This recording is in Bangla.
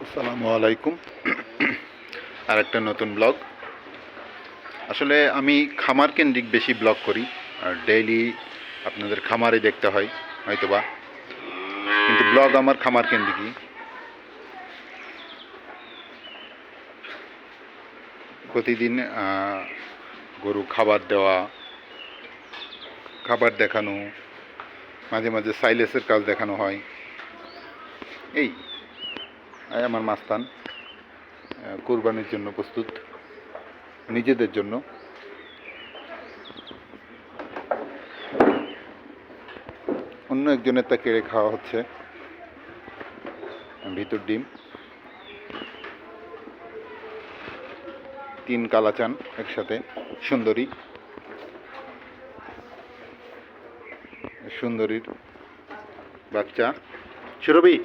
আসসালামু আলাইকুম। আর একটা নতুন ব্লগ। আসলে আমি খামার কেন্দ্রিক বেশি ব্লগ করি, আর ডেইলি আপনাদের খামারে দেখতে হয় হয়তোবা, কিন্তু ব্লগ আমার খামার কেন্দ্রিকই। প্রতিদিন গরু খাবার দেওয়া, খাবার দেখানো, মাঝে মাঝে সাইলেসের কাজ দেখানো হয়। এই আমার মাস্তান কোরবানির জন্য প্রস্তুত, নিজেদের জন্য। অন্য একজনের তা কেড়ে খাওয়া হচ্ছে। ভিতর ডিম, 3 কালাচান একসাথে, সুন্দরী সুন্দরীর বাচ্চা। সুরভি